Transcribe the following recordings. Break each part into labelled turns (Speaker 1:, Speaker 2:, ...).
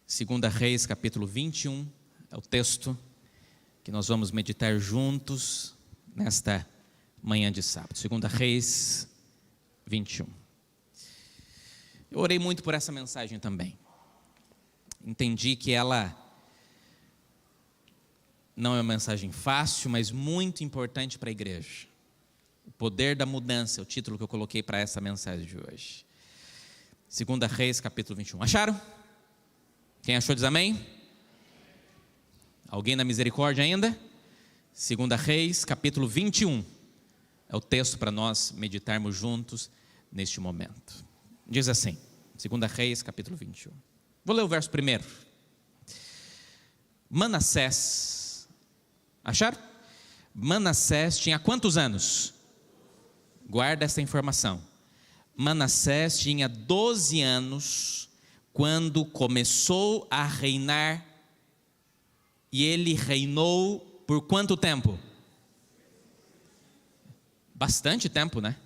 Speaker 1: Segunda Reis, capítulo 21, é o texto que nós vamos meditar juntos nesta manhã de sábado. Segunda Reis 21. Eu orei muito por essa mensagem também. Entendi que ela não é uma mensagem fácil, mas muito importante para a igreja. O poder da mudança é o título que eu coloquei para essa mensagem de hoje. Segunda Reis, capítulo 21. Acharam? Quem achou diz amém? Alguém na misericórdia ainda? Segunda Reis, capítulo 21. É o texto para nós meditarmos juntos neste momento. Diz assim, Segunda Reis, capítulo 21. Vou ler o verso primeiro. Manassés, acharam? Manassés tinha quantos anos? Guarda essa informação. Manassés tinha 12 anos quando começou a reinar, e ele reinou por quanto tempo? Bastante tempo, né?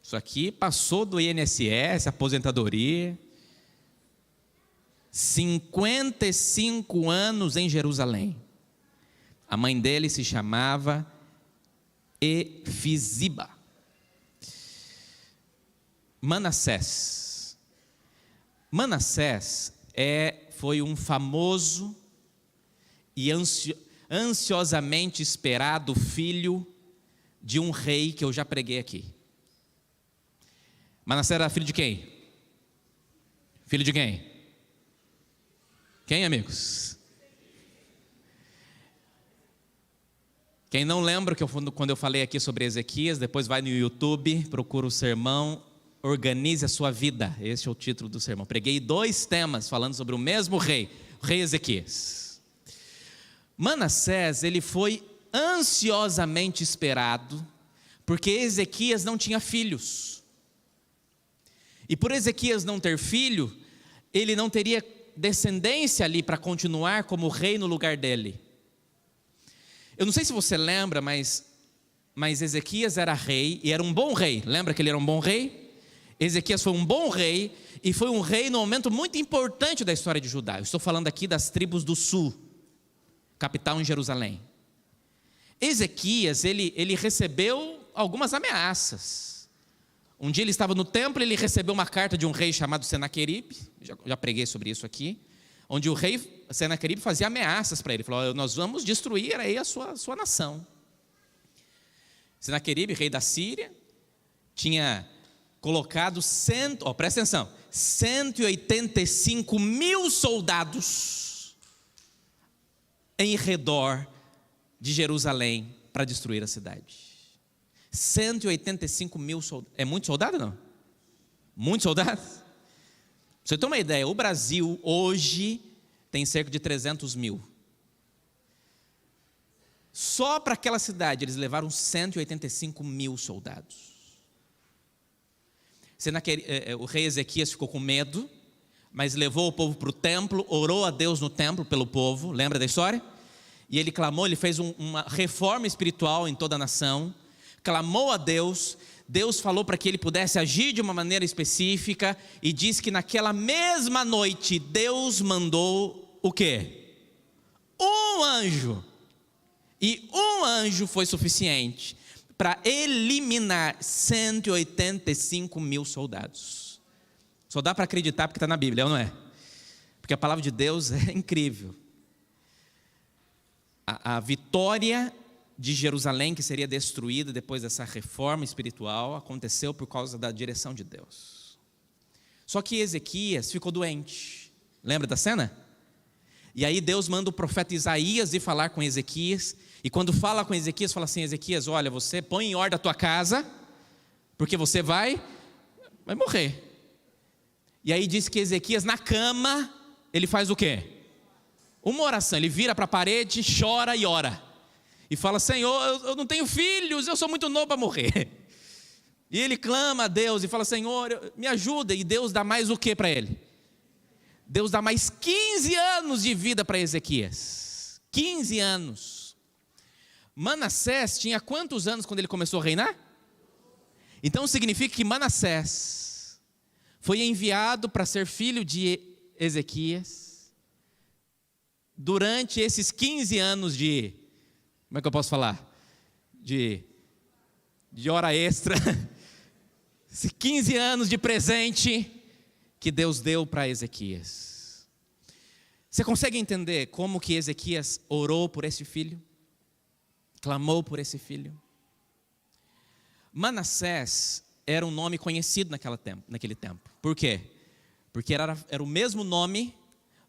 Speaker 1: Isso aqui passou do INSS, aposentadoria. 55 anos em Jerusalém. A mãe dele se chamava Efiziba. Manassés foi um famoso e ansiosamente esperado filho de um rei que eu já preguei aqui. Manassés era filho de quem? Filho de quem? Quem, amigos? Quem não lembra que quando eu falei aqui sobre Ezequias, depois vai no YouTube, procura o sermão, Organize a Sua Vida. Esse é o título do sermão. Preguei 2 temas falando sobre o mesmo rei, o rei Ezequias. Manassés, ele foi ansiosamente esperado, porque Ezequias não tinha filhos. E por Ezequias não ter filho, ele não teria descendência ali para continuar como rei no lugar dele. Eu não sei se você lembra, mas Ezequias era rei, e era um bom rei. Lembra que ele era um bom rei? Ezequias foi um bom rei, e foi um rei no momento muito importante da história de Judá. Eu estou falando aqui das tribos do sul, capital em Jerusalém. Ezequias, ele recebeu algumas ameaças. Um dia ele estava no templo, ele recebeu uma carta de um rei chamado Senaqueribe, já preguei sobre isso aqui, onde o rei Senaqueribe fazia ameaças para ele, falou: nós vamos destruir aí a sua nação. Senaqueribe, rei da Síria, tinha colocado, presta atenção, 185 mil soldados em redor de Jerusalém para destruir a cidade. 185 mil soldados. É muito soldado, não? Muito soldado? Pra você ter uma ideia, o Brasil hoje tem cerca de 300 mil. Só para aquela cidade eles levaram 185 mil soldados. O rei Ezequias ficou com medo, mas levou o povo para o templo, orou a Deus no templo pelo povo, lembra da história? E ele clamou, ele fez uma reforma espiritual em toda a nação, clamou a Deus, Deus falou para que ele pudesse agir de uma maneira específica, e diz que naquela mesma noite, Deus mandou o quê? Um anjo, e um anjo foi suficiente para eliminar 185 mil soldados. Só dá para acreditar porque está na Bíblia, não é? Porque a palavra de Deus é incrível. A vitória de Jerusalém, que seria destruída depois dessa reforma espiritual, aconteceu por causa da direção de Deus. Só que Ezequias ficou doente. Lembra da cena? E aí Deus manda o profeta Isaías ir falar com Ezequias, e quando fala com Ezequias, fala assim: Ezequias, olha, você põe em ordem a tua casa, porque você vai morrer. E aí diz que Ezequias na cama, ele faz o quê? Uma oração, ele vira para a parede, chora e ora. E fala: Senhor, eu não tenho filhos, eu sou muito novo para morrer. E ele clama a Deus e fala: Senhor, me ajuda. E Deus dá mais o que para ele? Deus dá mais 15 anos de vida para Ezequias. 15 anos. Manassés tinha quantos anos quando ele começou a reinar? Então significa que Manassés foi enviado para ser filho de Ezequias, durante esses 15 anos de, como é que eu posso falar? De hora extra, esses 15 anos de presente que Deus deu para Ezequias. Você consegue entender como que Ezequias orou por esse filho? Clamou por esse filho? Manassés era um nome conhecido naquele tempo. Por quê? Porque era o mesmo nome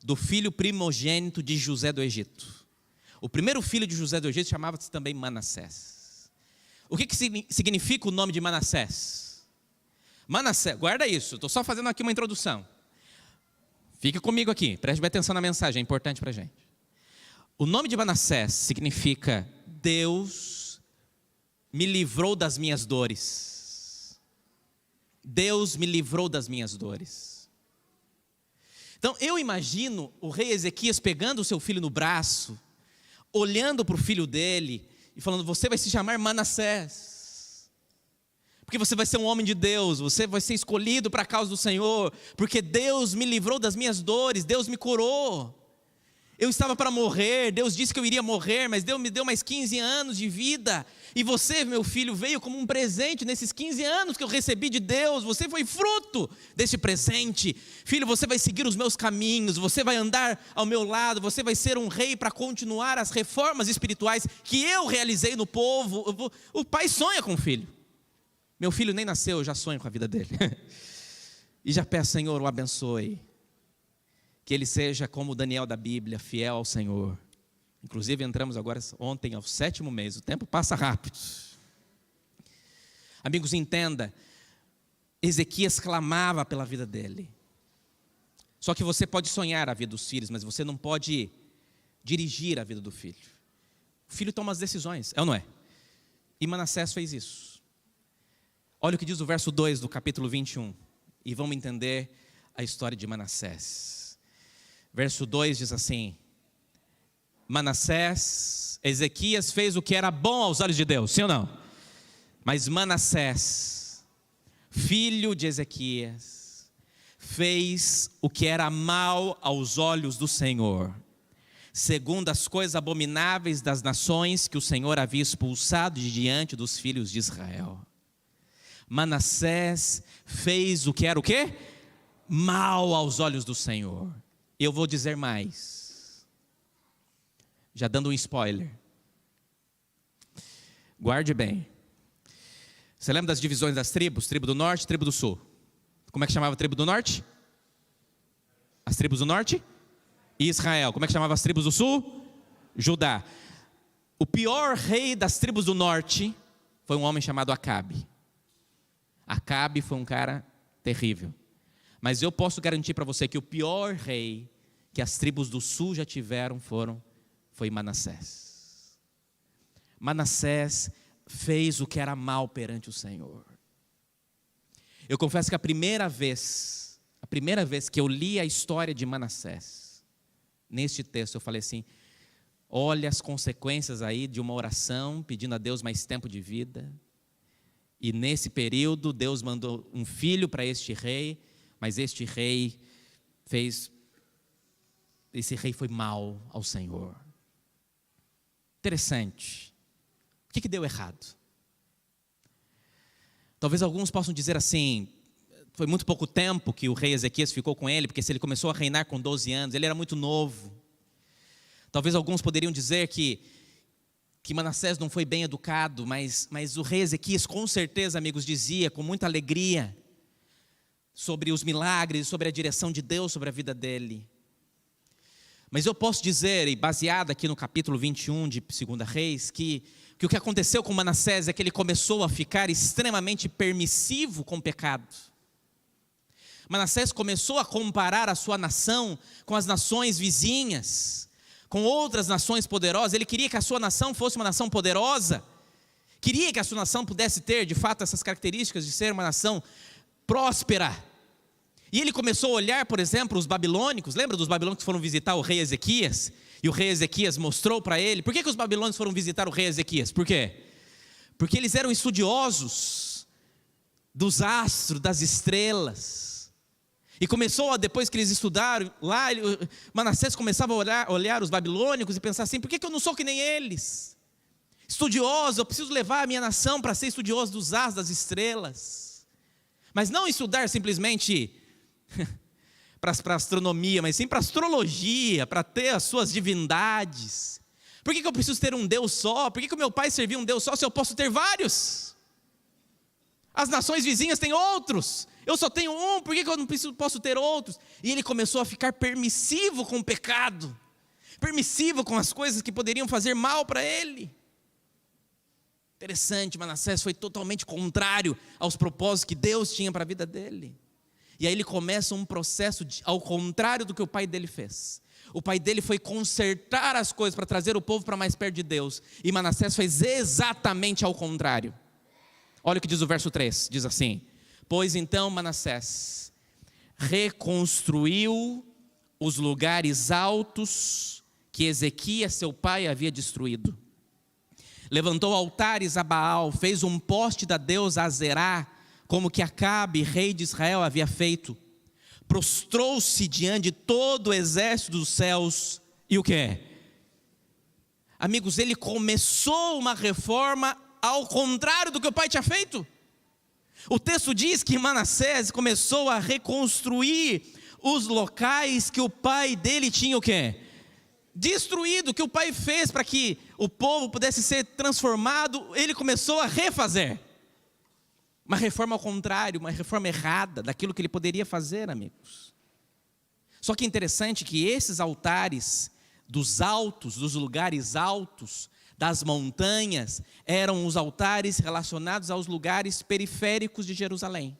Speaker 1: do filho primogênito de José do Egito. O primeiro filho de José do Egito chamava-se também Manassés. O que significa o nome de Manassés? Manassés, guarda isso, estou só fazendo aqui uma introdução. Fica comigo aqui, preste bem atenção na mensagem, é importante para a gente. O nome de Manassés significa Deus me livrou das minhas dores. Deus me livrou das minhas dores. Então eu imagino o rei Ezequias pegando o seu filho no braço, olhando para o filho dele e falando: você vai se chamar Manassés, porque você vai ser um homem de Deus, você vai ser escolhido para a causa do Senhor, porque Deus me livrou das minhas dores, Deus me curou. Eu estava para morrer, Deus disse que eu iria morrer, mas Deus me deu mais 15 anos de vida, e você, meu filho, veio como um presente nesses 15 anos que eu recebi de Deus, você foi fruto desse presente. Filho, você vai seguir os meus caminhos, você vai andar ao meu lado, você vai ser um rei para continuar as reformas espirituais que eu realizei no povo. O pai sonha com o filho. Meu filho nem nasceu, eu já sonho com a vida dele. E já peço, Senhor, o abençoe. Que ele seja como o Daniel da Bíblia, fiel ao Senhor. Inclusive entramos agora ontem ao 7º mês, o tempo passa rápido. Amigos, entenda, Ezequias clamava pela vida dele. Só que você pode sonhar a vida dos filhos, mas você não pode dirigir a vida do filho. O filho toma as decisões, é ou não é? E Manassés fez isso. Olha o que diz o verso 2 do capítulo 21, e vamos entender a história de Manassés. Verso 2 diz assim: Manassés, Ezequias fez o que era bom aos olhos de Deus, sim ou não? Mas Manassés, filho de Ezequias, fez o que era mal aos olhos do Senhor, segundo as coisas abomináveis das nações que o Senhor havia expulsado de diante dos filhos de Israel. Manassés fez o que era o quê? Mal aos olhos do Senhor. Eu vou dizer mais, já dando um spoiler. Guarde bem. Você lembra das divisões das tribos? Tribo do norte, tribo do sul. Como é que chamava a tribo do norte? As tribos do norte? Israel. Como é que chamava as tribos do sul? Judá. O pior rei das tribos do norte foi um homem chamado Acabe. Acabe foi um cara terrível. Mas eu posso garantir para você que o pior rei que as tribos do sul já tiveram foi Manassés. Manassés fez o que era mal perante o Senhor. Eu confesso que a primeira vez que eu li a história de Manassés, neste texto eu falei assim: olha as consequências aí de uma oração pedindo a Deus mais tempo de vida. E nesse período Deus mandou um filho para este rei, mas esse rei foi mal ao Senhor. Interessante. O que deu errado? Talvez alguns possam dizer assim: foi muito pouco tempo que o rei Ezequias ficou com ele, porque se ele começou a reinar com 12 anos, ele era muito novo. Talvez alguns poderiam dizer que Manassés não foi bem educado, mas o rei Ezequias com certeza, amigos, dizia com muita alegria sobre os milagres, sobre a direção de Deus sobre a vida dele. Mas eu posso dizer, e baseado aqui no capítulo 21 de 2 Reis, que o que aconteceu com Manassés é que ele começou a ficar extremamente permissivo com o pecado. Manassés começou a comparar a sua nação com as nações vizinhas, com outras nações poderosas. Ele queria que a sua nação fosse uma nação poderosa, queria que a sua nação pudesse ter, de fato, essas características de ser uma nação próspera. E ele começou a olhar, por exemplo, os babilônicos. Lembra dos babilônicos que foram visitar o rei Ezequias? E o rei Ezequias mostrou para ele. Por que os babilônicos foram visitar o rei Ezequias? Por quê? Porque eles eram estudiosos dos astros, das estrelas. E começou, depois que eles estudaram lá, Manassés começava a olhar os babilônicos e pensar assim: por que eu não sou que nem eles? Estudioso, eu preciso levar a minha nação para ser estudioso dos astros, das estrelas. Mas não estudar simplesmente para astronomia, mas sim para astrologia, para ter as suas divindades. Por que eu preciso ter um Deus só? Por que o meu pai servia um Deus só se eu posso ter vários? As nações vizinhas têm outros, eu só tenho um, por que eu não posso ter outros? E ele começou a ficar permissivo com o pecado, permissivo com as coisas que poderiam fazer mal para ele. Interessante, Manassés foi totalmente contrário aos propósitos que Deus tinha para a vida dele. E aí ele começa um processo ao contrário do que o pai dele fez. O pai dele foi consertar as coisas para trazer o povo para mais perto de Deus. E Manassés fez exatamente ao contrário. Olha o que diz o verso 3, diz assim: pois então Manassés reconstruiu os lugares altos que Ezequias seu pai havia destruído. Levantou altares a Baal, fez um poste da deusa Azerá, como que Acabe, rei de Israel, havia feito. Prostrou-se diante de todo o exército dos céus. E o que? Amigos, ele começou uma reforma ao contrário do que o pai tinha feito. O texto diz que Manassés começou a reconstruir os locais que o pai dele tinha o quê? Destruído, que o pai fez para que o povo pudesse ser transformado, ele começou a refazer. Uma reforma ao contrário, uma reforma errada daquilo que ele poderia fazer, amigos. Só que é interessante que esses altares dos altos, dos lugares altos, das montanhas, eram os altares relacionados aos lugares periféricos de Jerusalém.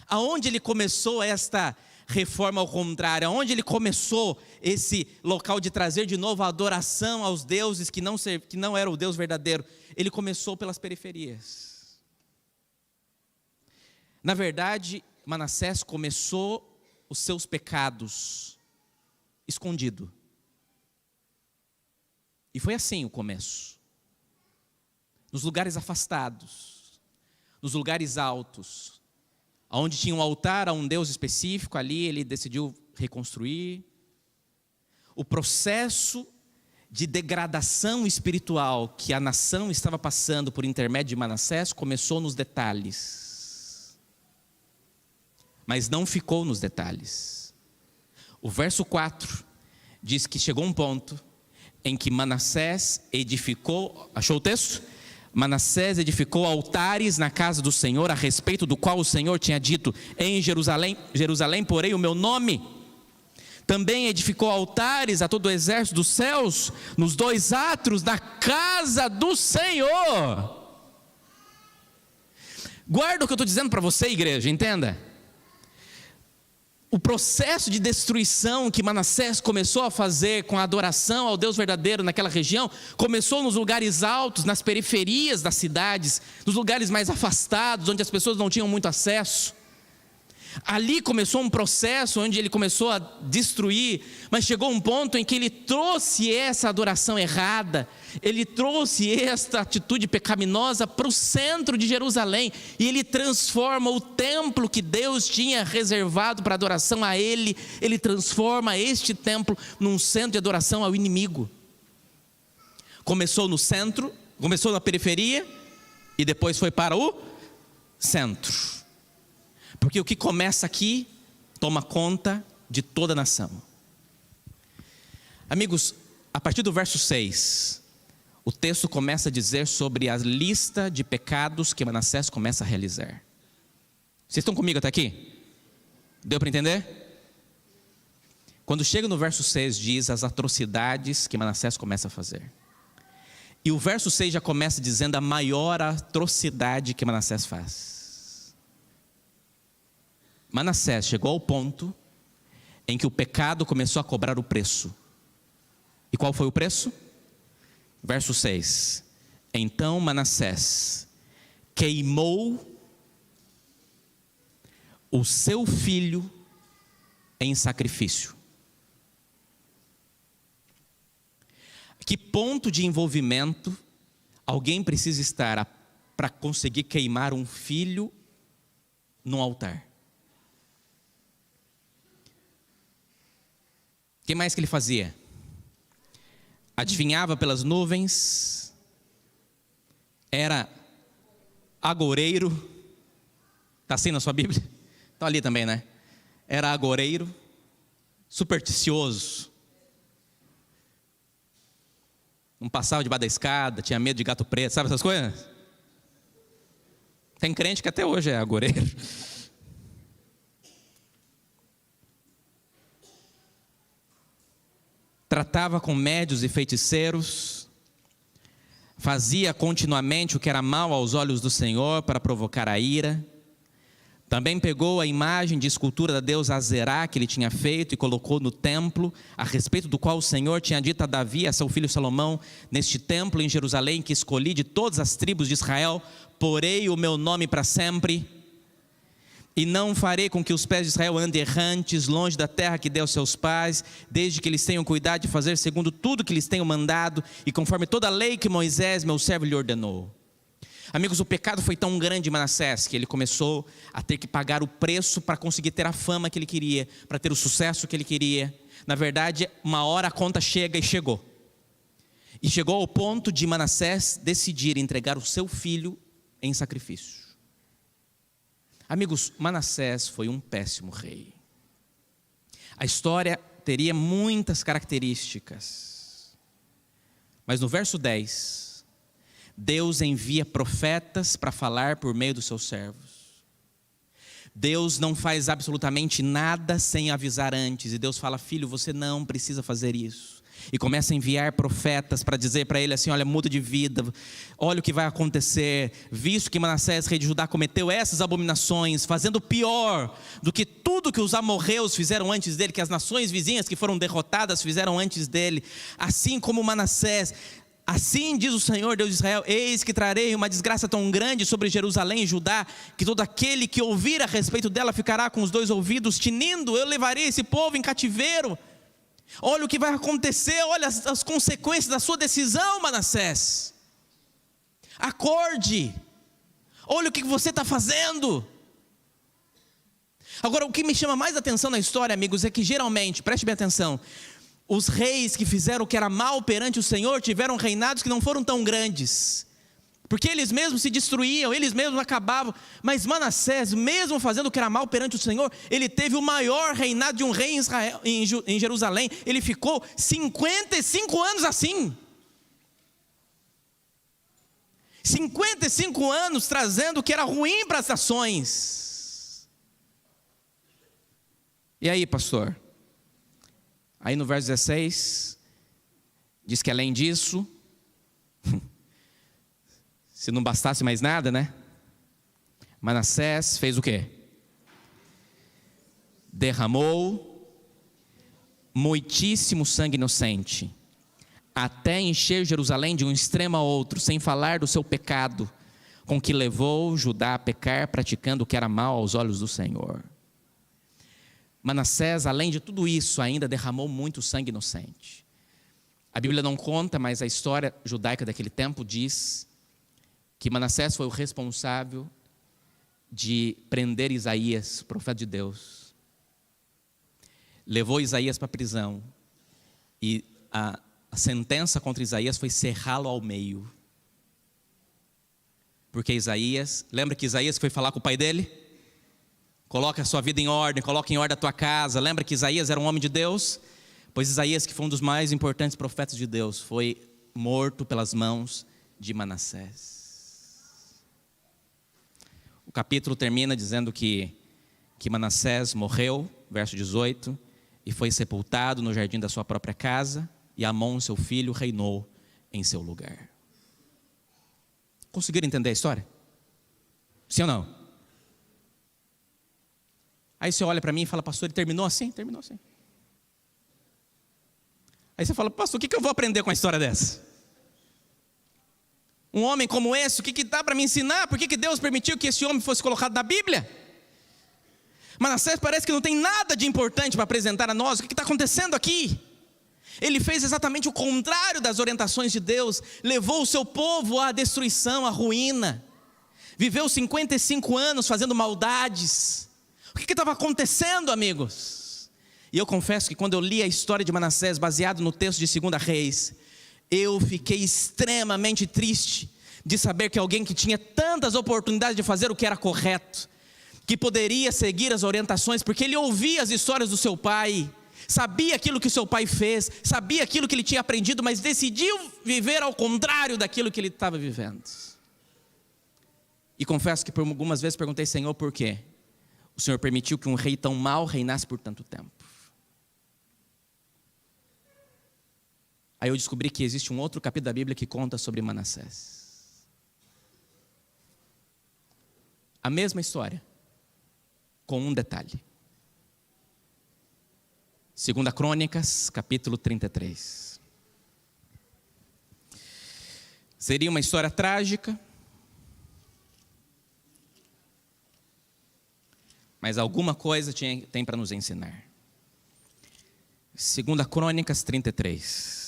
Speaker 1: Aonde ele começou esta reforma ao contrário, aonde ele começou esse local de trazer de novo a adoração aos deuses que não era o Deus verdadeiro, ele começou pelas periferias. Na verdade, Manassés começou os seus pecados escondido. E foi assim o começo. Nos lugares afastados, nos lugares altos, onde tinha um altar a um Deus específico, ali ele decidiu reconstruir. O processo de degradação espiritual que a nação estava passando por intermédio de Manassés começou nos detalhes. Mas não ficou nos detalhes. O verso 4 diz que chegou um ponto em que Manassés edificou, achou o texto? Manassés edificou altares na casa do Senhor, a respeito do qual o Senhor tinha dito: em Jerusalém porei o meu nome. Também edificou altares a todo o exército dos céus, nos 2 átrios da casa do Senhor. Guarda o que eu estou dizendo para você, igreja, entenda. O processo de destruição que Manassés começou a fazer com a adoração ao Deus verdadeiro naquela região, começou nos lugares altos, nas periferias das cidades, nos lugares mais afastados, onde as pessoas não tinham muito acesso. Ali começou um processo onde ele começou a destruir, mas chegou um ponto em que ele trouxe essa adoração errada, ele trouxe esta atitude pecaminosa para o centro de Jerusalém, e ele transforma o templo que Deus tinha reservado para adoração a ele transforma este templo num centro de adoração ao inimigo. Começou no centro, começou na periferia, e depois foi para o centro. Porque o que começa aqui, toma conta de toda a nação. Amigos, a partir do verso 6, o texto começa a dizer sobre a lista de pecados que Manassés começa a realizar. Vocês estão comigo até aqui? Deu para entender? Quando chega no verso 6, diz as atrocidades que Manassés começa a fazer. E o verso 6 já começa dizendo a maior atrocidade que Manassés faz. Manassés chegou ao ponto em que o pecado começou a cobrar o preço. E qual foi o preço? Verso 6. Então Manassés queimou o seu filho em sacrifício. Que ponto de envolvimento alguém precisa estar para conseguir queimar um filho no altar? O que mais que ele fazia? Adivinhava pelas nuvens, era agoureiro. Está assim na sua Bíblia? Está ali também, né? Era agoureiro, supersticioso. Não passava debaixo da escada, tinha medo de gato preto, sabe essas coisas? Tem crente que até hoje é agoureiro. Tratava com médios e feiticeiros, fazia continuamente o que era mal aos olhos do Senhor para provocar a ira. Também pegou a imagem de escultura da deusa Azerá que ele tinha feito e colocou no templo, a respeito do qual o Senhor tinha dito a Davi, a seu filho Salomão: neste templo em Jerusalém que escolhi de todas as tribos de Israel, porei o meu nome para sempre, e não farei com que os pés de Israel andem errantes, longe da terra que deu aos seus pais, desde que eles tenham cuidado de fazer segundo tudo que lhes tenho mandado, e conforme toda a lei que Moisés, meu servo, lhe ordenou. Amigos, o pecado foi tão grande em Manassés que ele começou a ter que pagar o preço para conseguir ter a fama que ele queria, para ter o sucesso que ele queria. Na verdade, uma hora a conta chega, e chegou. E chegou ao ponto de Manassés decidir entregar o seu filho em sacrifício. Amigos, Manassés foi um péssimo rei. A história teria muitas características. Mas no verso 10... Deus envia profetas para falar por meio dos seus servos. Deus não faz absolutamente nada sem avisar antes. E Deus fala: filho, você não precisa fazer isso. E começa a enviar profetas para dizer para ele assim: olha, muda de vida, olha o que vai acontecer. Visto que Manassés, rei de Judá, cometeu essas abominações, fazendo pior do que tudo que os amorreus fizeram antes dele, que as nações vizinhas que foram derrotadas fizeram antes dele, assim como Manassés, assim diz o Senhor Deus de Israel: eis que trarei uma desgraça tão grande sobre Jerusalém e Judá, que todo aquele que ouvir a respeito dela ficará com os dois ouvidos tinindo. Eu levarei esse povo em cativeiro. Olha o que vai acontecer, olha as consequências da sua decisão, Manassés. Acorde, olha o que você está fazendo. Agora, o que me chama mais atenção na história, amigos, é que geralmente, preste bem atenção, os reis que fizeram o que era mal perante o Senhor tiveram reinados que não foram tão grandes, porque eles mesmos se destruíam, eles mesmos acabavam. Mas Manassés, mesmo fazendo o que era mal perante o Senhor, ele teve o maior reinado de um rei em Israel, em Jerusalém. Ele ficou 55 anos assim. 55 anos trazendo o que era ruim para as nações. E aí, pastor? Aí no verso 16, diz que além disso, se não bastasse mais nada, né? Manassés fez o quê? Derramou muitíssimo sangue inocente, até encher Jerusalém de um extremo a outro, sem falar do seu pecado, com que levou Judá a pecar, praticando o que era mal aos olhos do Senhor. Manassés, além de tudo isso, ainda derramou muito sangue inocente. A Bíblia não conta, mas a história judaica daquele tempo diz que Manassés foi o responsável de prender Isaías, profeta de Deus. Levou Isaías para a prisão, e a sentença contra Isaías foi serrá-lo ao meio. Porque Isaías, lembra que Isaías foi falar com o pai dele? Coloca a sua vida em ordem, coloca em ordem a tua casa. Lembra que Isaías era um homem de Deus? Pois Isaías, que foi um dos mais importantes profetas de Deus, foi morto pelas mãos de Manassés. O capítulo termina dizendo que Manassés morreu, verso 18, e foi sepultado no jardim da sua própria casa, e Amon, seu filho, reinou em seu lugar. Conseguiram entender a história? Sim ou não? Aí você olha para mim e fala: pastor, ele terminou assim? Terminou assim. Aí você fala: pastor, o que eu vou aprender com a história dessa? Um homem como esse, o que dá para me ensinar? Por que Deus permitiu que esse homem fosse colocado na Bíblia? Manassés parece que não tem nada de importante para apresentar a nós. O que está acontecendo aqui? Ele fez exatamente o contrário das orientações de Deus. Levou o seu povo à destruição, à ruína. Viveu 55 anos fazendo maldades. O que estava acontecendo, amigos? E eu confesso que quando eu li a história de Manassés, baseado no texto de 2 Reis, eu fiquei extremamente triste de saber que alguém que tinha tantas oportunidades de fazer o que era correto, que poderia seguir as orientações, porque ele ouvia as histórias do seu pai, sabia aquilo que seu pai fez, sabia aquilo que ele tinha aprendido, mas decidiu viver ao contrário daquilo que ele estava vivendo. E confesso que por algumas vezes perguntei: Senhor, por quê o Senhor permitiu que um rei tão mau reinasse por tanto tempo? Aí eu descobri que existe um outro capítulo da Bíblia que conta sobre Manassés. A mesma história, com um detalhe. 2 Crônicas, capítulo 33. Seria uma história trágica, mas alguma coisa tem para nos ensinar. 2 Crônicas 33.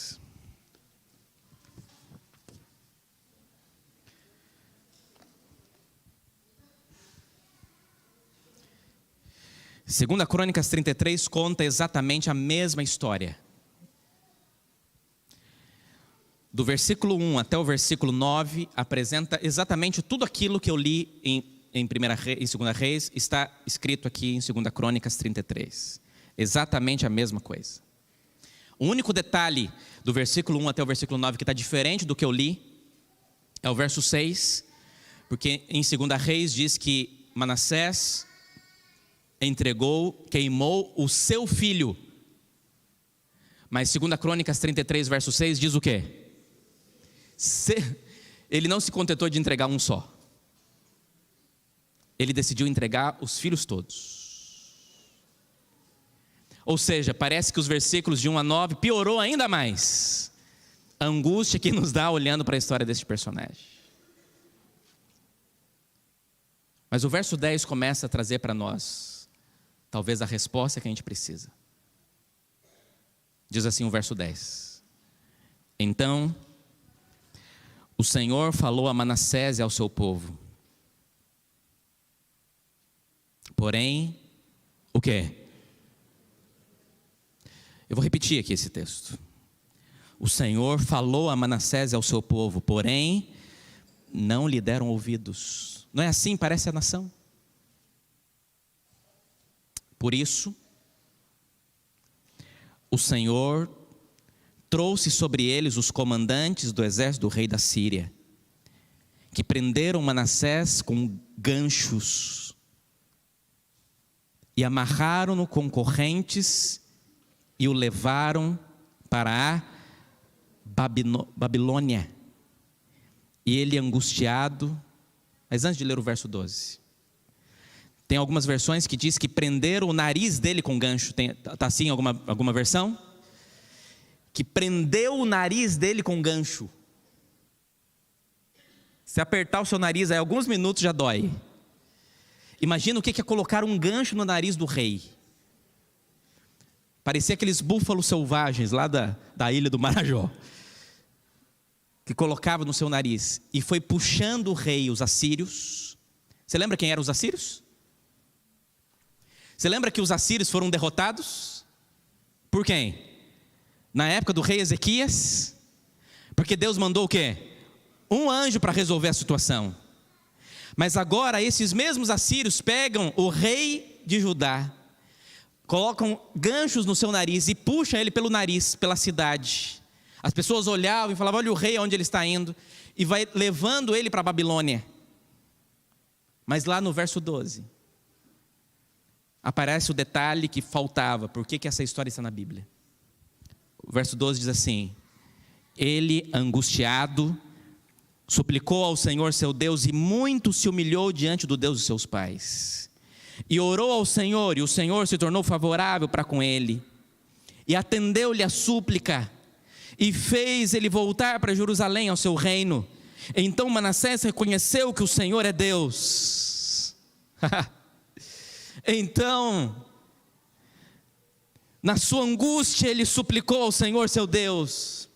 Speaker 1: Segunda Crônicas 33 conta exatamente a mesma história. Do versículo 1 até o versículo 9, apresenta exatamente tudo aquilo que eu li em 2 Reis, está escrito aqui em 2 Crônicas 33. Exatamente a mesma coisa. O único detalhe do versículo 1 até o versículo 9 que está diferente do que eu li, é o verso 6, porque em 2 Reis diz que Manassés queimou o seu filho. Mas 2 Crônicas 33, verso 6 diz o quê? Ele não se contentou de entregar um só. Ele decidiu entregar os filhos todos. Ou seja, parece que os versículos de 1 a 9 piorou ainda mais a angústia que nos dá olhando para a história deste personagem. Mas o verso 10 começa a trazer para nós talvez a resposta que a gente precisa. Diz assim o verso 10: Então o Senhor falou a Manassés e ao seu povo. Porém, o quê? Eu vou repetir aqui esse texto. O Senhor falou a Manassés e ao seu povo, porém não lhe deram ouvidos. Não é assim, parece a nação. Por isso, o Senhor trouxe sobre eles os comandantes do exército do rei da Síria, que prenderam Manassés com ganchos e amarraram-no com correntes e o levaram para a Babilônia. E ele angustiado, mas antes de ler o verso 12, tem algumas versões que diz que prenderam o nariz dele com gancho. Está assim alguma versão? Que prendeu o nariz dele com gancho. Se apertar o seu nariz aí alguns minutos já dói. Imagina o que é colocar um gancho no nariz do rei. Parecia aqueles búfalos selvagens lá da ilha do Marajó, que colocava no seu nariz. E foi puxando o rei, os assírios. Você lembra quem eram os assírios? Você lembra que os assírios foram derrotados? Por quem? Na época do rei Ezequias? Porque Deus mandou o quê? Um anjo para resolver a situação. Mas agora esses mesmos assírios pegam o rei de Judá, colocam ganchos no seu nariz e puxam ele pelo nariz, pela cidade. As pessoas olhavam e falavam: olha o rei onde ele está indo. E vai levando ele para a Babilônia. Mas lá no verso 12... aparece o detalhe que faltava. Por que essa história está na Bíblia? O verso 12 diz assim: ele, angustiado, suplicou ao Senhor seu Deus e muito se humilhou diante do Deus de seus pais. E orou ao Senhor, e o Senhor se tornou favorável para com ele. E atendeu-lhe a súplica, e fez ele voltar para Jerusalém, ao seu reino. Então Manassés reconheceu que o Senhor é Deus. Então, na sua angústia, ele suplicou ao Senhor seu Deus.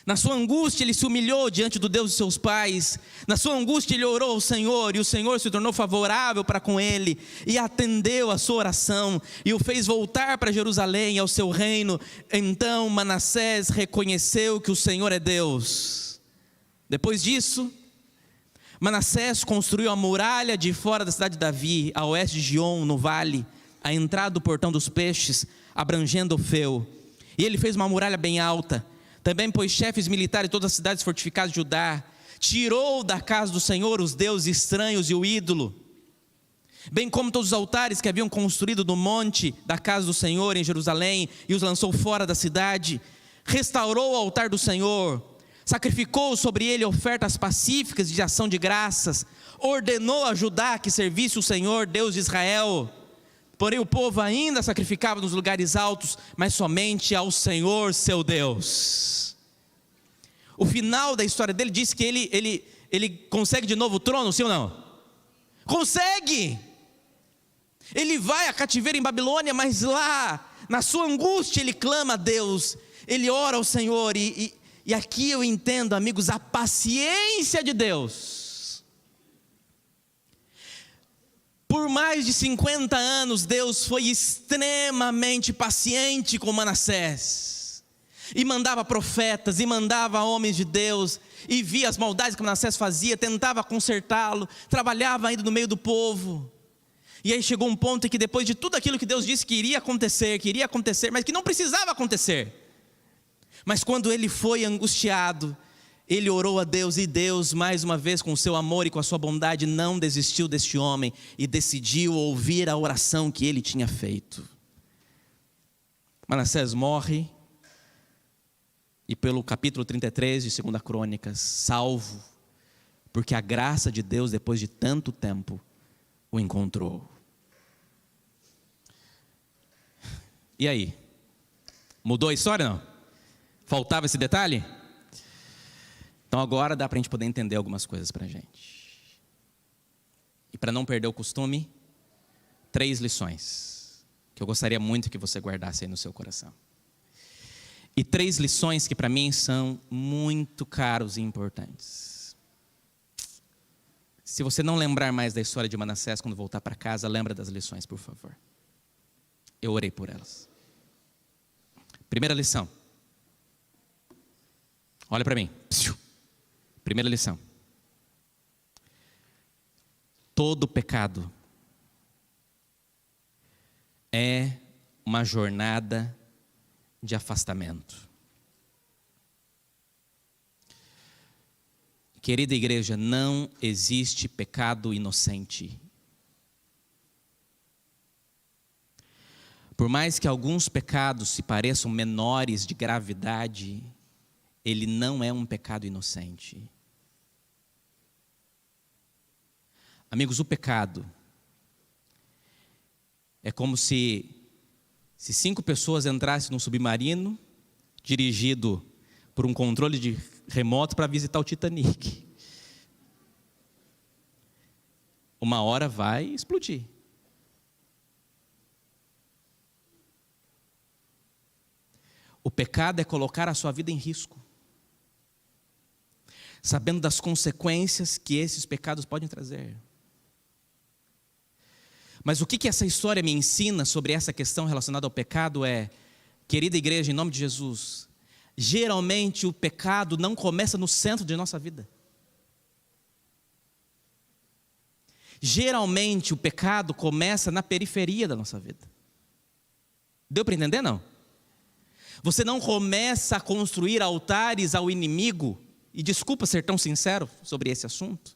Speaker 1: Na sua angústia ele se humilhou diante do Deus de seus pais. Na sua angústia ele orou ao Senhor, e o Senhor se tornou favorável para com ele, e atendeu a sua oração, e o fez voltar para Jerusalém, ao seu reino. Então Manassés reconheceu que o Senhor é Deus. Depois disso, Manassés construiu a muralha de fora da cidade de Davi, a oeste de Gion, no vale, a entrada do portão dos peixes, abrangendo Ofel. E ele fez uma muralha bem alta. Também pôs chefes militares em todas as cidades fortificadas de Judá. Tirou da casa do Senhor os deuses estranhos e o ídolo, bem como todos os altares que haviam construído no monte da casa do Senhor em Jerusalém, e os lançou fora da cidade. Restaurou o altar do Senhor, sacrificou sobre ele ofertas pacíficas de ação de graças. Ordenou a Judá que servisse o Senhor, Deus de Israel. Porém o povo ainda sacrificava nos lugares altos, mas somente ao Senhor seu Deus. O final da história dele diz que ele consegue de novo o trono, sim ou não? Consegue! Ele vai a cativeiro em Babilônia, mas lá, na sua angústia, ele clama a Deus, ele ora ao Senhor, e aqui eu entendo, amigos, a paciência de Deus. Por mais de 50 anos, Deus foi extremamente paciente com Manassés, e mandava profetas, e mandava homens de Deus, e via as maldades que Manassés fazia, tentava consertá-lo, trabalhava ainda no meio do povo. E aí chegou um ponto em que, depois de tudo aquilo que Deus disse que iria acontecer, mas que não precisava acontecer, mas quando ele foi angustiado, ele orou a Deus, e Deus, mais uma vez, com o seu amor e com a sua bondade, não desistiu deste homem, e decidiu ouvir a oração que ele tinha feito. Manassés morre, e pelo capítulo 33 de 2 Crônicas, salvo, porque a graça de Deus, depois de tanto tempo, o encontrou. E aí? Mudou a história, não? Faltava esse detalhe? Então agora dá para a gente poder entender algumas coisas para a gente. E para não perder o costume, 3 lições que eu gostaria muito que você guardasse aí no seu coração. E 3 lições que para mim são muito caros e importantes. Se você não lembrar mais da história de Manassés quando voltar para casa, lembra das lições, por favor. Eu orei por elas. Primeira lição. Olha para mim. Primeira lição. Todo pecado é uma jornada de afastamento. Querida igreja, não existe pecado inocente. Por mais que alguns pecados se pareçam menores de gravidade, ele não é um pecado inocente. Amigos, o pecado é como se 5 pessoas entrassem num submarino dirigido por um controle de remoto para visitar o Titanic. Uma hora vai explodir. O pecado é colocar a sua vida em risco, sabendo das consequências que esses pecados podem trazer. Mas o que essa história me ensina sobre essa questão relacionada ao pecado é, querida igreja, em nome de Jesus, geralmente o pecado não começa no centro de nossa vida. Geralmente o pecado começa na periferia da nossa vida. Deu para entender, não? Você não começa a construir altares ao inimigo, e desculpa ser tão sincero sobre esse assunto,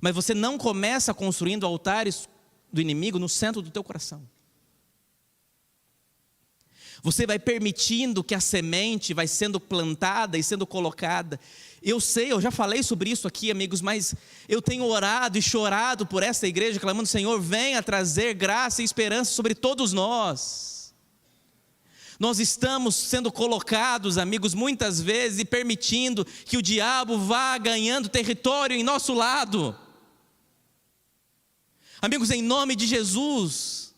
Speaker 1: mas você não começa construindo altares do inimigo no centro do teu coração. Você vai permitindo que a semente vai sendo plantada e sendo colocada. Eu sei, eu já falei sobre isso aqui, amigos, mas eu tenho orado e chorado por essa igreja, clamando: Senhor, venha trazer graça e esperança sobre todos nós. Nós estamos sendo colocados, amigos, muitas vezes, e permitindo que o diabo vá ganhando território em nosso lado. Amigos, em nome de Jesus,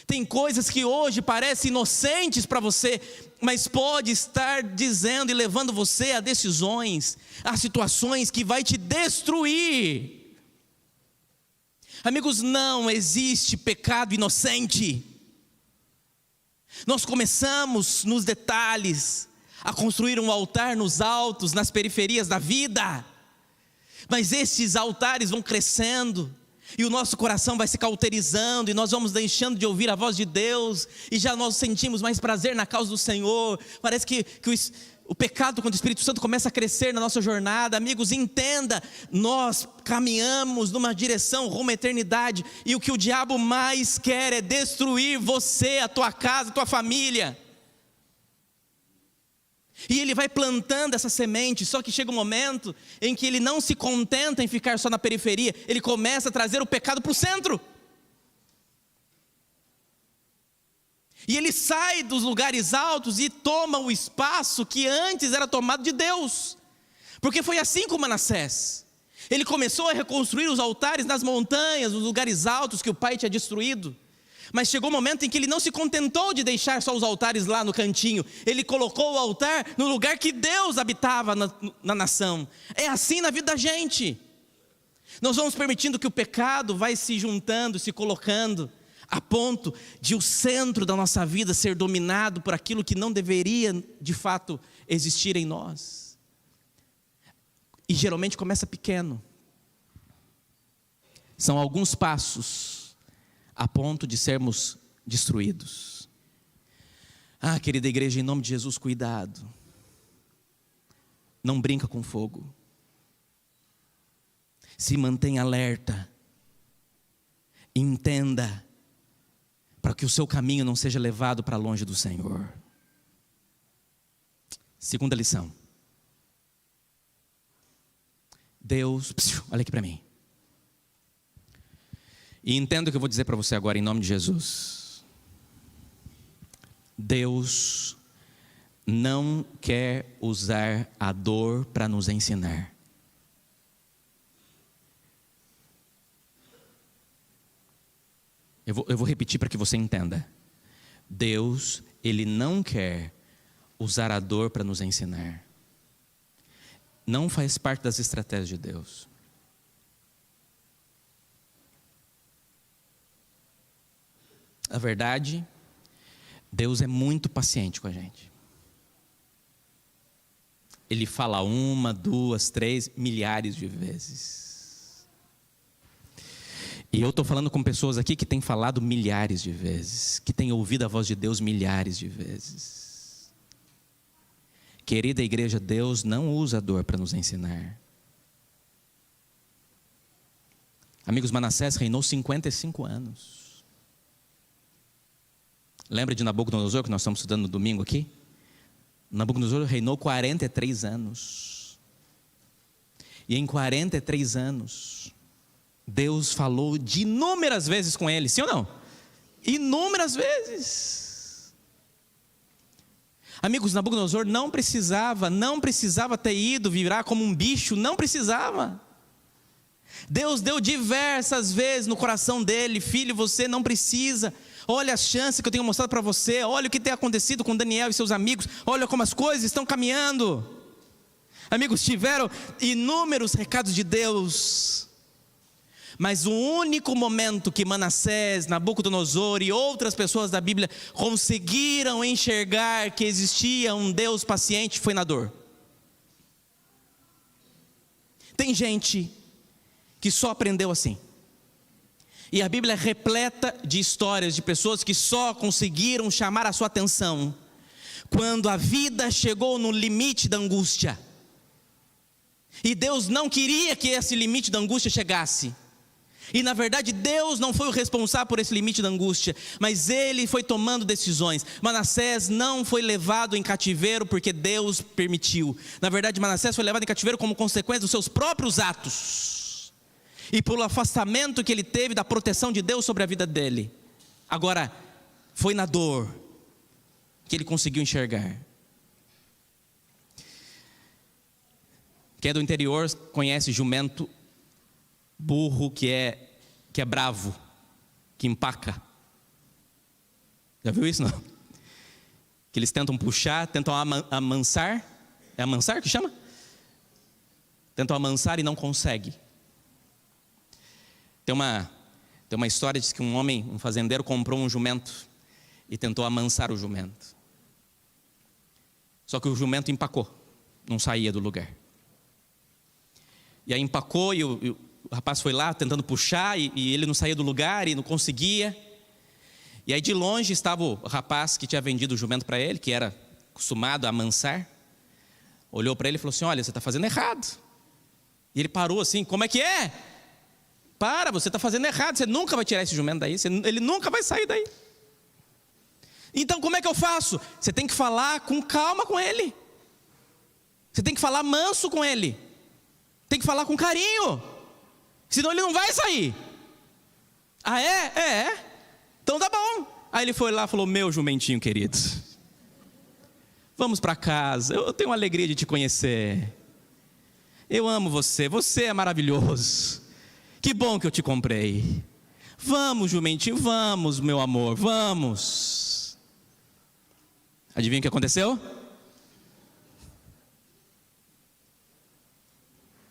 Speaker 1: Tem coisas que hoje parecem inocentes para você, mas pode estar dizendo e levando você a decisões, a situações que vai te destruir. Amigos, não existe pecado inocente. Nós começamos nos detalhes a construir um altar nos altos, nas periferias da vida, mas esses altares vão crescendo, e o nosso coração vai se cauterizando, e nós vamos deixando de ouvir a voz de Deus, e já nós sentimos mais prazer na causa do Senhor. Parece que o pecado contra o Espírito Santo começa a crescer na nossa jornada. Amigos, entenda, nós caminhamos numa direção rumo à eternidade, e o que o diabo mais quer é destruir você, a tua casa, a tua família. E ele vai plantando essa semente, só que chega um momento em que ele não se contenta em ficar só na periferia, ele começa a trazer o pecado para o centro. E ele sai dos lugares altos e toma o espaço que antes era tomado de Deus. Porque foi assim com Manassés. Ele começou a reconstruir os altares nas montanhas, nos lugares altos que o pai tinha destruído. Mas chegou um momento em que ele não se contentou de deixar só os altares lá no cantinho. Ele colocou o altar no lugar que Deus habitava na nação. É assim na vida da gente. Nós vamos permitindo que o pecado vai se juntando, se colocando, a ponto de o centro da nossa vida ser dominado por aquilo que não deveria de fato existir em nós. E geralmente começa pequeno. São alguns passos a ponto de sermos destruídos. Ah, querida igreja, em nome de Jesus, cuidado. Não brinca com fogo. Se mantenha alerta. Entenda, para que o seu caminho não seja levado para longe do Senhor. Segunda lição. Deus, olha aqui para mim. E entenda o que eu vou dizer para você agora em nome de Jesus. Deus não quer usar a dor para nos ensinar. Eu vou repetir para que você entenda. Deus, Ele não quer usar a dor para nos ensinar. Não faz parte das estratégias de Deus. A verdade, Deus é muito paciente com a gente. Ele fala 1, 2, 3, milhares de vezes. E eu estou falando com pessoas aqui que têm falado milhares de vezes, que têm ouvido a voz de Deus milhares de vezes. Querida igreja, Deus não usa a dor para nos ensinar. Amigos, Manassés reinou 55 anos. Lembra de Nabucodonosor, que nós estamos estudando no domingo aqui? Nabucodonosor reinou 43 anos. E em 43 anos, Deus falou de inúmeras vezes com ele, sim ou não? Inúmeras vezes. Amigos, Nabucodonosor não precisava ter ido virar como um bicho, não precisava. Deus deu diversas vezes no coração dele: filho, você não precisa. Olha as chances que eu tenho mostrado para você. Olha o que tem acontecido com Daniel e seus amigos. Olha como as coisas estão caminhando. Amigos, tiveram inúmeros recados de Deus. Mas o único momento que Manassés, Nabucodonosor e outras pessoas da Bíblia conseguiram enxergar que existia um Deus paciente foi na dor. Tem gente que só aprendeu assim. E a Bíblia é repleta de histórias de pessoas que só conseguiram chamar a sua atenção quando a vida chegou no limite da angústia. E Deus não queria que esse limite da angústia chegasse. E na verdade Deus não foi o responsável por esse limite da angústia, mas Ele foi tomando decisões. Manassés não foi levado em cativeiro porque Deus permitiu. Na verdade Manassés foi levado em cativeiro como consequência dos seus próprios atos. E pelo afastamento que ele teve da proteção de Deus sobre a vida dele. Agora, foi na dor que ele conseguiu enxergar. Quem é do interior conhece jumento, burro que é bravo, que empaca. Já viu isso, não? Que eles tentam puxar, tentam amansar. É amansar que chama? Tentam amansar e não conseguem. Tem uma história, diz que um fazendeiro comprou um jumento e tentou amansar o jumento. Só que o jumento empacou, não saía do lugar. E aí empacou e o rapaz foi lá tentando puxar e ele não saía do lugar e não conseguia. E aí de longe estava o rapaz que tinha vendido o jumento para ele, que era acostumado a amansar. Olhou para ele e falou assim: olha, você está fazendo errado. E ele parou assim: como é que é? Para, você está fazendo errado, você nunca vai tirar esse jumento daí, ele nunca vai sair daí. Então como é que eu faço? Você tem que falar com calma com ele. Você tem que falar manso com ele. Tem que falar com carinho. Senão ele não vai sair. Ah, é? É. Então tá bom. Aí ele foi lá e falou: meu jumentinho querido, vamos para casa, eu tenho uma alegria de te conhecer. Eu amo você, você é maravilhoso. Que bom que eu te comprei. Vamos, jumentinho, vamos, meu amor, vamos. Adivinha o que aconteceu?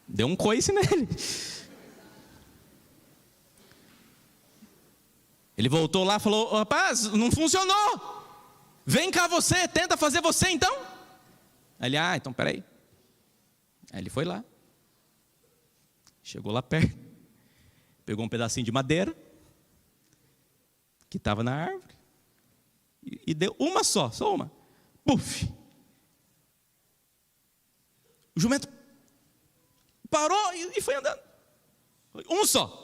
Speaker 1: Deu um coice nele. Ele voltou lá e falou: rapaz, não funcionou. Vem cá você, tenta fazer você então. Aí ele: então peraí. Aí ele foi lá. Chegou lá perto. Pegou um pedacinho de madeira que estava na árvore e deu uma só uma. Puf! O jumento parou e foi andando. Um só.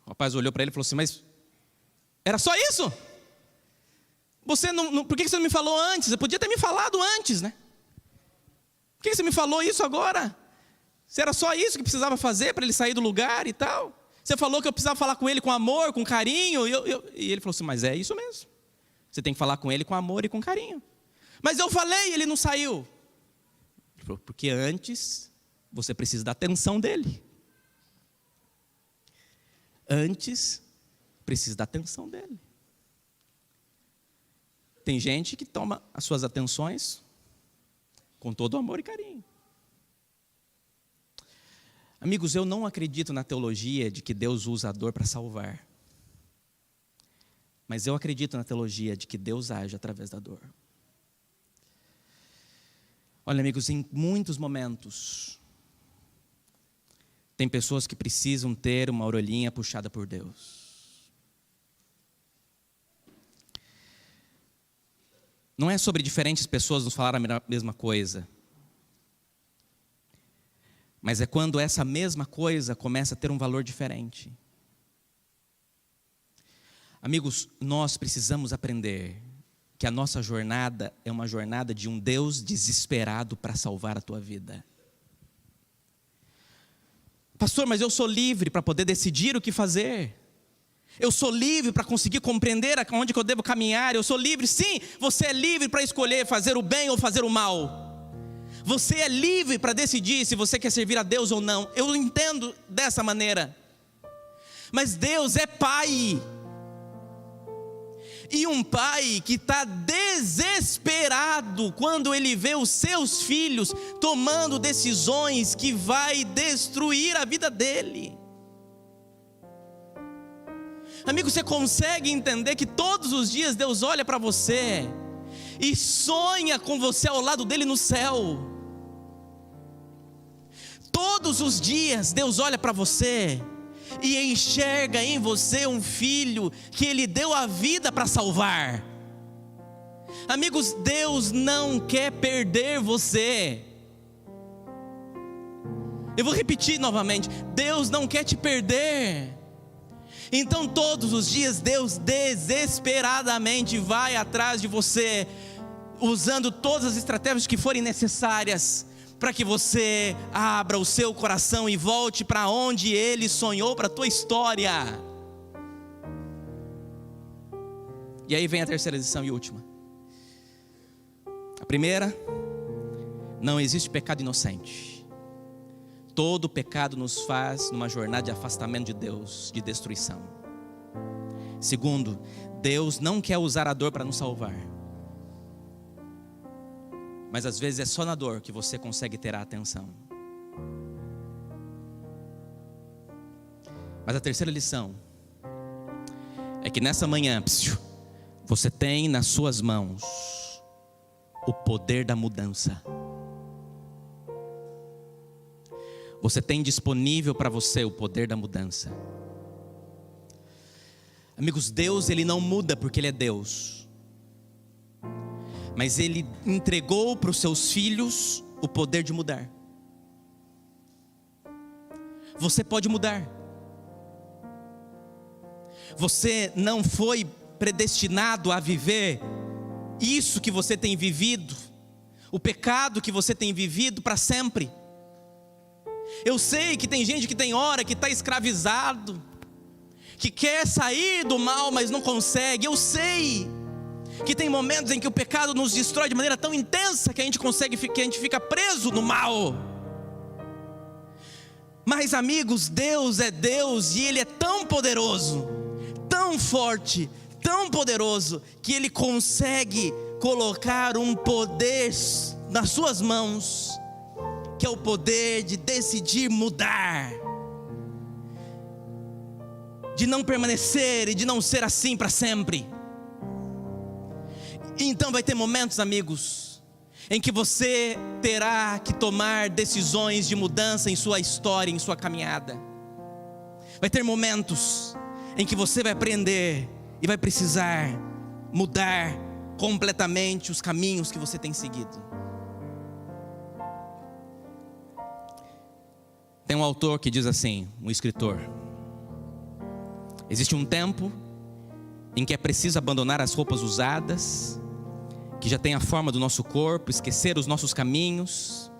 Speaker 1: O rapaz olhou para ele e falou assim: mas era só isso? Você não, por que você não me falou antes? Você podia ter me falado antes, né? Por que você me falou isso agora? Se era só isso que precisava fazer para ele sair do lugar e tal. Você falou que eu precisava falar com ele com amor, com carinho. E ele falou assim: mas é isso mesmo. Você tem que falar com ele com amor e com carinho. Mas eu falei e ele não saiu. Ele falou: porque antes você precisa da atenção dele. Antes precisa da atenção dele. Tem gente que toma as suas atenções com todo amor e carinho. Amigos, eu não acredito na teologia de que Deus usa a dor para salvar. Mas eu acredito na teologia de que Deus age através da dor. Olha, amigos, em muitos momentos, tem pessoas que precisam ter uma orelhinha puxada por Deus. Não é sobre diferentes pessoas nos falar a mesma coisa. Mas é quando essa mesma coisa começa a ter um valor diferente. Amigos, nós precisamos aprender que a nossa jornada é uma jornada de um Deus desesperado para salvar a tua vida. Pastor, mas eu sou livre para poder decidir o que fazer. Eu sou livre para conseguir compreender aonde que eu devo caminhar. Eu sou livre, sim, você é livre para escolher fazer o bem ou fazer o mal. Você é livre para decidir se você quer servir a Deus ou não. Eu entendo dessa maneira. Mas Deus é Pai. E um pai que está desesperado quando ele vê os seus filhos tomando decisões que vai destruir a vida dele. Amigo, você consegue entender que todos os dias Deus olha para você e sonha com você ao lado dele no céu? Todos os dias Deus olha para você e enxerga em você um filho que Ele deu a vida para salvar. Amigos, Deus não quer perder você. Eu vou repetir novamente: Deus não quer te perder. Então todos os dias Deus desesperadamente vai atrás de você, usando todas as estratégias que forem necessárias, para que você abra o seu coração e volte para onde Ele sonhou para a tua história. E aí vem a terceira lição e última. A primeira: não existe pecado inocente. Todo pecado nos faz numa jornada de afastamento de Deus, de destruição. Segundo, Deus não quer usar a dor para nos salvar. Mas às vezes é só na dor que você consegue ter a atenção. Mas a terceira lição é que nessa manhã, você tem nas suas mãos o poder da mudança. Você tem disponível para você o poder da mudança. Amigos, Deus, Ele não muda porque Ele é Deus. Mas Ele entregou para os seus filhos o poder de mudar. Você pode mudar. Você não foi predestinado a viver isso que você tem vivido, o pecado que você tem vivido para sempre. Eu sei que tem gente que tem hora que está escravizado, que quer sair do mal, mas não consegue. Eu sei que tem momentos em que o pecado nos destrói de maneira tão intensa que a gente fica preso no mal. Mas amigos, Deus é Deus e Ele é tão poderoso, tão forte, tão poderoso, que Ele consegue colocar um poder nas suas mãos, que é o poder de decidir mudar, de não permanecer e de não ser assim para sempre. E então vai ter momentos, amigos, em que você terá que tomar decisões de mudança em sua história, em sua caminhada. Vai ter momentos em que você vai aprender e vai precisar mudar completamente os caminhos que você tem seguido. Tem um autor que diz assim, um escritor: existe um tempo em que é preciso abandonar as roupas usadas, que já têm a forma do nosso corpo, esquecer os nossos caminhos,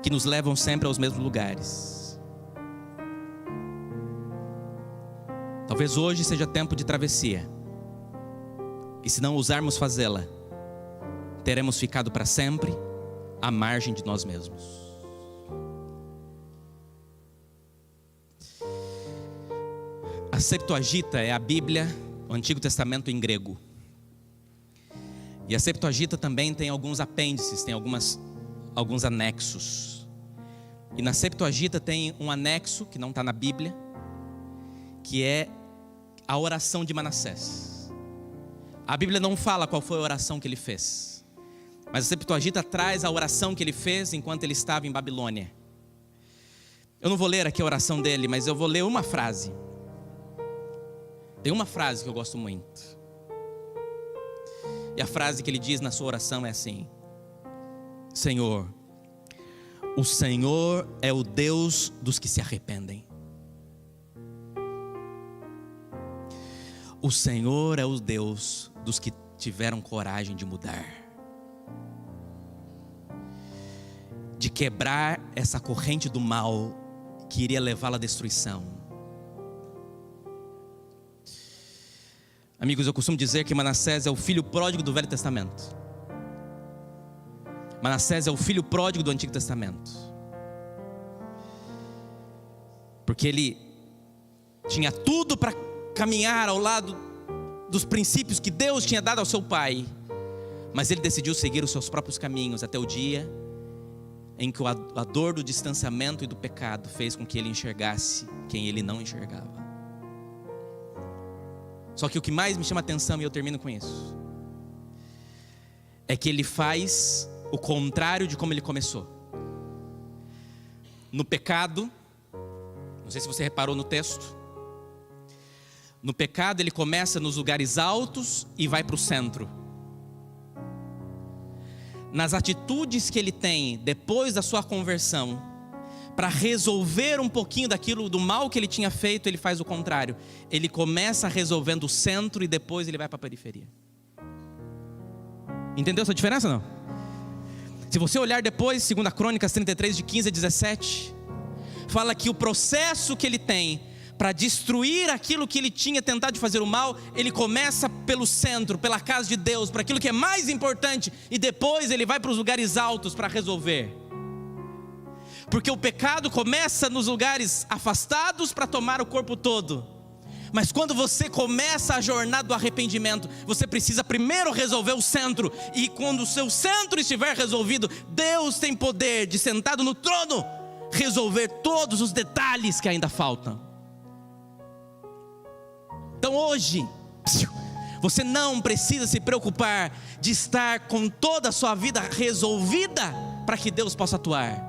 Speaker 1: que nos levam sempre aos mesmos lugares. Talvez hoje seja tempo de travessia, e se não ousarmos fazê-la, teremos ficado para sempre à margem de nós mesmos. A Septuaginta é a Bíblia, o Antigo Testamento em grego. E a Septuaginta também tem alguns apêndices, tem alguns anexos. E na Septuaginta tem um anexo que não está na Bíblia, que é a oração de Manassés. A Bíblia não fala qual foi a oração que ele fez, mas a Septuaginta traz a oração que ele fez enquanto ele estava em Babilônia. Eu não vou ler aqui a oração dele, mas eu vou ler uma frase. Tem uma frase que eu gosto muito. E a frase que ele diz na sua oração é assim: Senhor, o Senhor é o Deus dos que se arrependem. O Senhor é o Deus dos que tiveram coragem de mudar, de quebrar essa corrente do mal que iria levá-la à destruição. Amigos, eu costumo dizer que Manassés é o filho pródigo do Velho Testamento. Manassés é o filho pródigo do Antigo Testamento, porque ele tinha tudo para caminhar ao lado dos princípios que Deus tinha dado ao seu pai, mas ele decidiu seguir os seus próprios caminhos até o dia em que a dor do distanciamento e do pecado fez com que ele enxergasse quem ele não enxergava. Só que o que mais me chama a atenção, e eu termino com isso, é que ele faz o contrário de como ele começou. No pecado, não sei se você reparou no texto, no pecado ele começa nos lugares altos e vai para o centro. Nas atitudes que ele tem depois da sua conversão, para resolver um pouquinho daquilo, do mal que ele tinha feito, ele faz o contrário. Ele começa resolvendo o centro e depois ele vai para a periferia. Entendeu essa diferença ou não? Se você olhar depois, 2 Crônicas 33, de 15 a 17, fala que o processo que ele tem para destruir aquilo que ele tinha tentado de fazer o mal, ele começa pelo centro, pela casa de Deus, para aquilo que é mais importante, e depois ele vai para os lugares altos para resolver. Porque o pecado começa nos lugares afastados para tomar o corpo todo, Mas quando você começa a jornada do arrependimento, você precisa primeiro resolver o centro. E quando o seu centro estiver resolvido, Deus tem poder de, sentado no trono, resolver todos os detalhes que ainda faltam. Então hoje, você não precisa se preocupar de estar com toda a sua vida resolvida para que Deus possa atuar.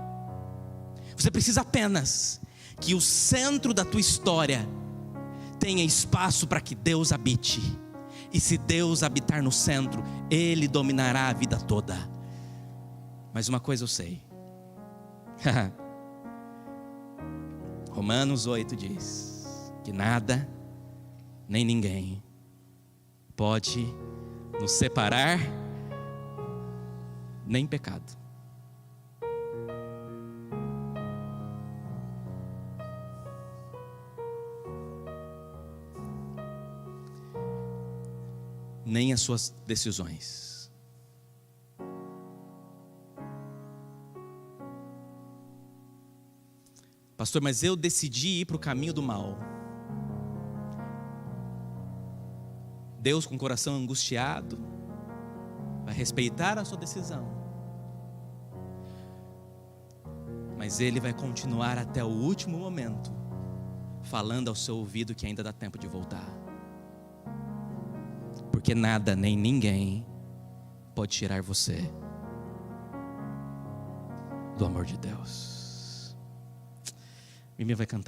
Speaker 1: Você precisa apenas que o centro da tua história tenha espaço para que Deus habite. E se Deus habitar no centro, Ele dominará a vida toda. Mas uma coisa eu sei. Romanos 8 diz que nada, nem ninguém pode nos separar, nem pecado. Nem as suas decisões. Pastor, mas eu decidi ir para o caminho do mal. Deus, com o coração angustiado, vai respeitar a sua decisão, mas Ele vai continuar até o último momento, falando ao seu ouvido que ainda dá tempo de voltar. Porque nada nem ninguém pode tirar você do amor de Deus. Mimi vai cantar.